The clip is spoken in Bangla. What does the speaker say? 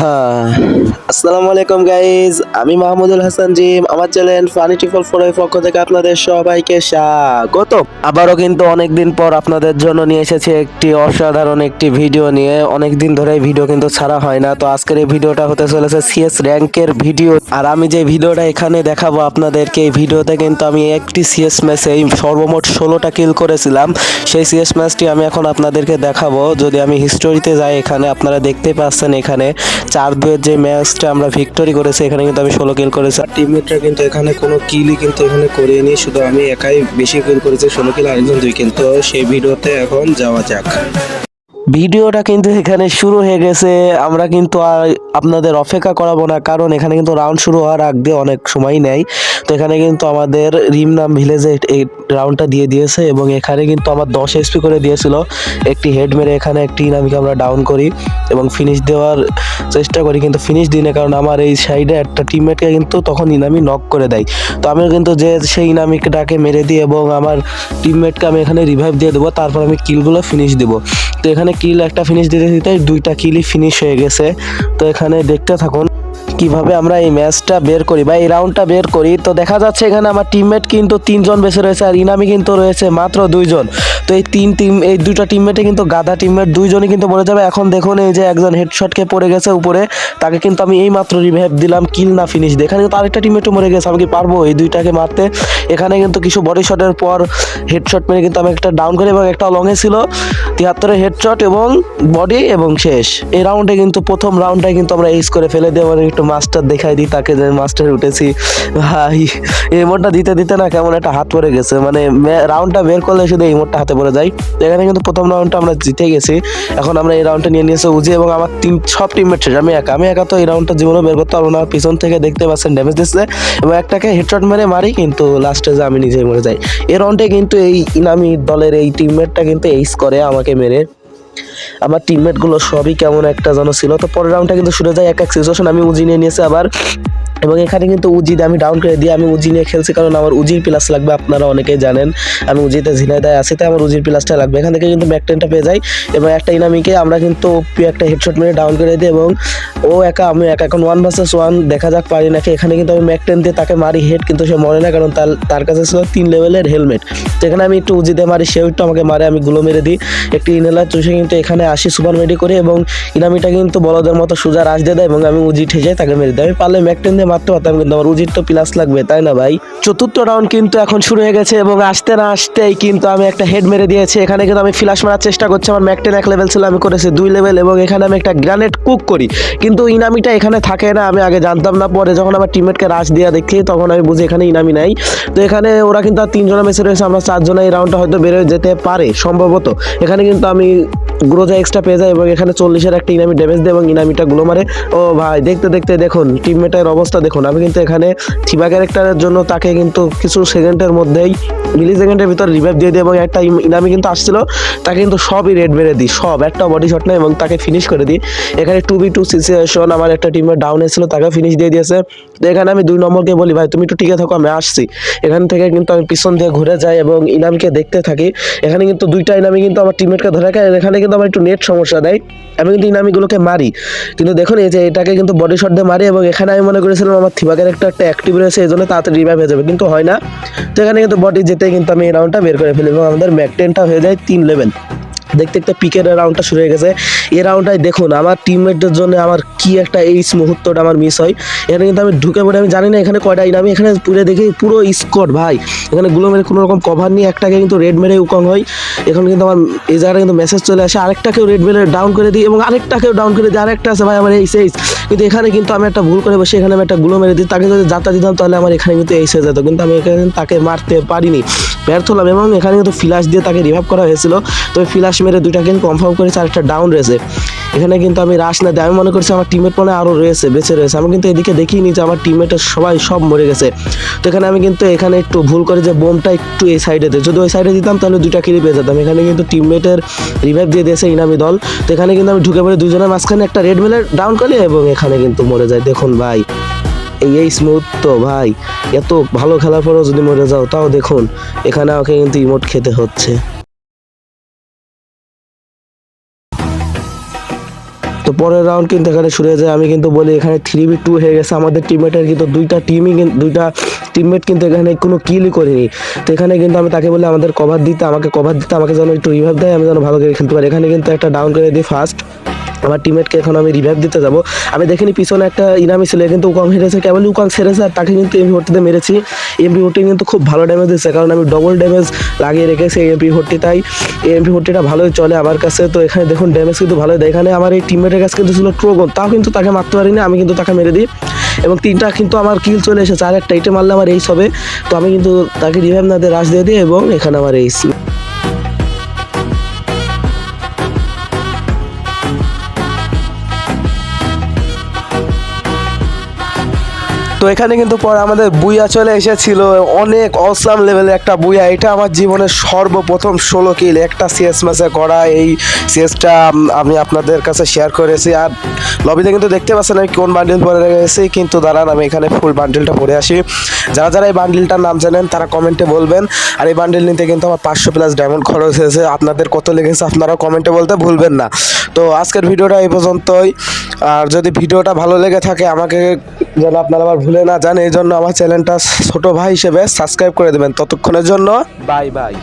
হ্যাঁ, আসসালামু আলাইকুম গাইজ, আমি মাহমুদুল হাসান জিম। আমার চ্যানেল ফানি ট্রিপল ফোর এর পক্ষ থেকে আপনাদের সবাইকে স্বাগত। আবারও কিন্তু অনেকদিন পর আপনাদের জন্য নিয়ে এসেছি একটি অসাধারণ একটি ভিডিও নিয়ে। অনেকদিন ধরে ভিডিও কিন্তু ছাড়া হয় না, তো আজকের এই ভিডিওটা হতে চলেছে সিএস র্যাঙ্কের ভিডিও। আর আমি যে ভিডিওটা এখানে দেখাবো আপনাদেরকে, এই ভিডিওতে কিন্তু আমি একটি সিএস ম্যাচে সর্বমোট 16টা কিল করেছিলাম। সেই সিএস ম্যাচটি আমি এখন আপনাদেরকে দেখাবো। যদি আমি হিস্টোরিতে যাই, এখানে আপনারা দেখতেই পাচ্ছেন, এখানে 4-2 যে ম্যাচটা আমরা ভিক্টরি করেছি, এখানে কিন্তু আমি 16 কিল করেছি। আর টিমমেটরা কিন্তু এখানে কোনো কিলই কিন্তু এখানে করিনি, শুধু আমি একাই বেশি কিল করেছি, 16 কিল, আরেকজন 2 কিল। তো সেই ভিডিওতে এখন যাওয়া যাক। ভিডিওটা কিন্তু এখানে শুরু হয়ে গেছে। আমরা কিন্তু আর আপনাদের অপেক্ষা করাবো না, কারণ এখানে কিন্তু রাউন্ড শুরু হওয়ার আগে অনেক সময় নেয়। তো এখানে কিন্তু আমাদের রিমনাম ভিলেজে এই রাউন্ডটা দিয়ে দিয়েছে, এবং এখানে কিন্তু আমার 10 এসপি করে দিয়েছিল। একটি হেড মেরে এখানে একটি ইনামিকে আমরা ডাউন করি এবং ফিনিশ দেওয়ার চেষ্টা করি, কিন্তু ফিনিশ দিই না, কারণ আমার এই সাইডে একটা টিমমেটকে কিন্তু তখন ইনামি নক করে দেয়। তো আমিও কিন্তু যে সেই ইনামিকটাকে মেরে দিই এবং আমার টিমমেটকে আমি এখানে রিভাইভ দিয়ে দেবো, তারপর আমি কিলগুলো ফিনিশ দেবো। তো এখানে কিল একটা ফিনিশ দিতে দিতে 2টা কিলই ফিনিশ হয়ে গেছে। তো এখানে দেখতে থাকুন কিভাবে আমরা এই ম্যাচটা বের করি বা এই রাউন্ডটা বের করি। তো দেখা যাচ্ছে এখানে আমার টিমমেট কিন্তু 3জন বেঁচে রয়েছে, আর ইনামি কিন্তু রয়েছে মাত্র 2জন। তো এই 2টা টিমমেটে কিন্তু গাধা টিমমেট, 2জনই কিন্তু মরে যাবে। এখন দেখুন, এই যে একজন হেডশটকে পড়ে গেছে উপরে, তাকে কিন্তু আমি এই মাত্র রিভাইভ দিলাম, কিল না ফিনিশ দিয়ে। এখানে কিন্তু আরেকটা টিমমেটও মরে গেছে। আমি কি পারবো এই 2টাকে মারতে? এখানে কিন্তু কিছু বডি শটের পর হেডশট মেরে কিন্তু আমি একটা ডাউন করি, এবং একটা লংয়ে ছিল 73 হেডশট এবং বডি, এবং শেষ। এই রাউন্ডে কিন্তু প্রথম রাউন্ডটাই কিন্তু আমরা এইস করে ফেলে দিই। মানে একটু মাস্টার দেখাই দিই তাকে যে মাস্টার উঠেছি ভাই। এই মোডটা দিতে দিতে না কেমন একটা হাত পড়ে গেছে, মানে রাউন্ডটা বের করলে শুধু এই মোডটা হাতে পড়ে যায়। এখানে কিন্তু প্রথম রাউন্ডটা আমরা জিতে গেছি। এখন আমরা এই রাউন্ডটা নিয়ে নিয়েছি উজি, এবং আমার সব টিমমেট শেষ। আমি একা তো এই রাউন্ডটা জীবনে বের করতে পারবো না। পিছন থেকে দেখতে পাচ্ছেন ড্যামেজ দিচ্ছে, এবং একটাকে হেডশট মেরে মারি, কিন্তু লাস্টে যে আমি নিজেই মরে যাই। এই রাউন্ডে কিন্তু এই ইনামি দলের এই টিমমেটটা কিন্তু এইস করে আমাকে মেরে। আমার টিমমেট গুলো সবই কেমন একটা যেন ছিল। তো পরের রাউন্ডটা কিন্তু শুরু যায় এক সিচুয়েশন, আমি উজি নিয়ে নিয়েছি আবার, এবং এখানে কিন্তু উজি আমি ডাউন করে দিয়ে আমি উজি নিয়ে খেলছি, কারণ আমার উজির প্লাস লাগবে। আপনারা অনেকেই জানেন আমি উজিতে ঝিনাইদায় আছি, তাই আমার উজির প্লাসটা লাগবে। এখান থেকে কিন্তু ম্যাকটেনটা পেয়ে যাই, এবং একটা ইনামিকে আমরা কিন্তু একটা হেডশট মেরে ডাউন করে দিই, এবং ও একা আমি একা। এখন 1 ভার্সেস 1 দেখা যাক পারি নাকি। এখানে কিন্তু আমি ম্যাকটেন দিয়ে তাকে মারি হেড, কিন্তু সে মরে না, কারণ তার কাছে ছিল 3 লেভেলের হেলমেট। তো এখানে আমি একটু উজি দিয়ে মারি, সেও একটু আমাকে মারে, আমি গুলো মেরে দিই। একটি ইনহেলার চুষে কিন্তু এখানে আসি সুপার মেডি করে, এবং ইনামিটা কিন্তু বলদের মতো সোজা রাশ দিয়ে দেয়, এবং আমি উজি ঠেসে তাকে মেরে দিই। আমি পারলে ম্যাকটেন দিয়ে মারতে পারতাম, কিন্তু আমার উজির তো প্লাস লাগবে, তাই না ভাই? চতুর্থ রাউন্ড কিন্তু এখন শুরু হয়ে গেছে, এবং আসতে না আসতেই কিন্তু আমি একটা হেড মেরে দিয়েছি। এখানে কিন্তু আমি ফ্ল্যাশ মারার চেষ্টা করছি, আমার ম্যাকটেন 1 লেভেল ছিল, আমি করেছি 2 লেভেল, এবং এখানে আমি একটা গ্রানেড কুক করি, কিন্তু ইনামিটা এখানে থাকে না। আমি আগে জানতাম না, পরে যখন আমার টিমমেটকে রাশ দিয়ে দেখি, তখন আমি বুঝি এখানে ইনামি নাই। তো এখানে ওরা কিন্তু আর 3জনে বেঁচে রয়েছে, আমরা 4জন। এই রাউন্ডটা হয়তো বের হয়ে যেতে পারে সম্ভবত। এখানে কিন্তু আমি গ্রোজা এক্সট্রা পেয়ে যায়, এবং এখানে 40-এর একটা ইনামি ড্যামেজ দেয়, এবং ইনামিটা গুলো মারে। ও ভাই, দেখতে দেখতে দেখুন টিমমেটের অবস্থা দেখুন। আমি কিন্তু এখানে থিবা ক্যারেক্টারের জন্য তাকে কিন্তু কিছু সেকেন্ডের মধ্যেই, মিলি সেকেন্ডের ভিতর রিভাইভ দিয়ে দিই, এবং একটা ইনামি কিন্তু আসছিল, তাকে কিন্তু সবই রেড মেরে দিই, সব, একটা বডি শট নেই, এবং তাকে ফিনিশ করে দিই। এখানে 2v2 সিচুয়েশন, আমার একটা টিমের ডাউন এসেছিল, তাকে ফিনিশ দিয়ে দিয়েছে। তো এখানে আমি 2 নম্বরকে বলি, ভাই তুমি একটু টিকে থাকো, আমি আসছি। এখান থেকে কিন্তু আমি পিছন দিয়ে ঘুরে যাই এবং ইনামকে দেখতে থাকি। এখানে কিন্তু 2টা ইনামি কিন্তু আমার টিমমেটকে ধরে রাখে। এখানে কিন্তু আমার একটু নেট সমস্যা দেয়, আমি কিন্তু ইনামিগুলোকে মারি, কিন্তু দেখুন এই যে এটাকে কিন্তু বডি শট দিয়ে মারি, এবং এখানে আমি মনে করেছিলাম আমার থিবা ক্যারেক্টার একটা অ্যাক্টিভ রয়েছে, এই জন্য তাড়াতাড়ি রিভাইভ হয়ে যাবে, কিন্তু হয় না। তো এখানে কিন্তু বডি যেতে কিন্তু আমি এই রাউন্ডটা বের করে ফেলি, এবং আমাদের ম্যাকটেনটা হয়ে যায় 3 লেভেল। দেখতে দেখতে পিকের রাউন্ডটা শুরু হয়ে গেছে। এই রাউন্ডটাই দেখুন আমার টিমমেটদের জন্য আমার কি একটা এই মুহূর্তটা আমার মিস হয়। এখানে কিন্তু আমি ঢুকে পড়ে, আমি জানি না এখানে কয়টা ইনামি, এখানে পুরো দেখি পুরো স্কোয়াড ভাই। এখানে গুলো মেরে কোনো রকম কভার নিয়ে একটাকে কিন্তু রেড মেরে উকং হয়। এখন কিন্তু আমার এই জায়গাটা কিন্তু মেসেজ চলে আসে, আরেকটাকেও রেড মেরে ডাউন করে দিই, এবং আরেকটাকেও ডাউন করে দিই, আরেকটা আছে ভাই আমার এই সেইস। কিন্তু এখানে কিন্তু আমি একটা ভুল করে বসে এখানে আমি একটা গুলো মেরে দিই, তাকে যদি যাত্রা দিতাম তাহলে আমার এখানে কিন্তু এইস হয়ে যেত, কিন্তু আমি এখানে তাকে মারতে পারিনি, ব্যর্থ হলাম। এবং এখানে কিন্তু ফ্ল্যাশ দিয়ে তাকে রিভাইভ করা হয়েছিল, তবে ফ্ল্যাশ মেরে 2টা কিন্তু কনফার্ম করেছে, আর একটা ডাউন রয়েছে। এখানে কিন্তু আমি রাশ না দিই, আমি মনে করছি আমার টিমমেট মনে আরও রয়েছে, বেঁচে রয়েছে। আমি কিন্তু এদিকে দেখিনি যে আমার টিমমেটের সব মরে গেছে। তো এখানে আমি কিন্তু এখানে একটু ভুল করে যে বোমটা একটু এই সাইডে দিই, যদি ওই সাইডে দিতাম তাহলে 2টা কিল পেয়ে যেতাম। এখানে কিন্তু টিমমেটের রিভাইভ দিয়ে দিয়েছে ইনামি দল। তো এখানে কিন্তু আমি ঢুকে পড়ে 2জনের মাঝখানে একটা রেড মেলের ডাউন করি, এবং এখানে কিন্তু মরে যায়। দেখুন ভাই, এই স্মুথ তো ভাই, এত ভালো খেলার পরেও যদি মরে যাও, তাও দেখুন এখানে আমাকে কিন্তু ইমোট খেতে হচ্ছে। তো তো পরের রাউন্ড কিন্তু এখানে শুরু হয়ে যায়। আমি কিন্তু বলি এখানে 3v2 হয়ে গেছে আমাদের টিমমেটের, কিন্তু দুইটা টিমমেট কিন্তু এখানে কোনো কিলই করেনি। তো এখানে কিন্তু আমি তাকে বলি আমাদের কভার দিতে, আমাকে যেন একটু রিভাইভ দেয়, আমি যেন ভালো করে খেলতে পারি। এখানে কিন্তু একটা ডাউন করে দিই ফার্স্ট আমার টিমমেটকে। এখন আমি রিভাইভ দিতে যাব, আমি দেখিনি পিছনে একটা ইনামি ছিল, কিন্তু উকং হেরেছে, কেবলই উকং ছেড়েছে আর তাকে কিন্তু এমপি40তে মেরেছি। এমপি40 কিন্তু খুব ভালো ড্যামেজ দিচ্ছে, কারণ আমি ডবল ড্যামেজ লাগিয়ে রেখেছি এমপি40, তাই এমপি40টা ভালোই চলে আমার কাছে। তো এখানে দেখুন ড্যামেজ কিন্তু ভালোই দেয়। এখানে আমার এই টিমমেটের কাছে কিন্তু ছিল ট্রোগন, তাও কিন্তু তাকে মারতে পারিনি, আমি কিন্তু তাকে মেরে দিই এবং 3টা কিন্তু আমার কিল চলে এসেছে। আর একটা ইটে মারলে আমার এইস হবে, তো আমি কিন্তু তাকে রিভাইভ না দিয়ে রাশ দিয়ে দিই এবং এখানে আমার এইস। তো এখানে কিন্তু পরে আমাদের বুইয়া চলে এসেছিল, অনেক অসাম লেভেলের একটা বুইয়া। এটা আমার জীবনের সর্বপ্রথম 16 কিল একটা সিএস ম্যাচে করা। এই সিএসটা আমি আপনাদের কাছে শেয়ার করেছি। আর লবিতে কিন্তু দেখতে পাচ্ছেন আমি কোন বান্ডিল পরে রেখেছি, কিন্তু দাঁড়ান আমি এখানে ফুল বান্ডিলটা পরে আসি। যারা যারা এই বান্ডিলটার নাম জানেন তারা কমেন্টে বলবেন। আর এই বান্ডিল নিতে কিন্তু আমার 500+ ডায়মন্ড খরচ হয়েছে। আপনাদের কত লেগেছে আপনারাও কমেন্টে বলতে ভুলবেন না। তো আজকের ভিডিওটা এই পর্যন্তই। আর যদি ভিডিওটা ভালো লেগে থাকে আমাকে যেন আপনারা আবার ভুলে না যান, এই জন্য আমার চ্যানেলটা ছোট ভাই হিসেবে সাবস্ক্রাইব করে দেবেন। ততক্ষণের জন্য বাই বাই।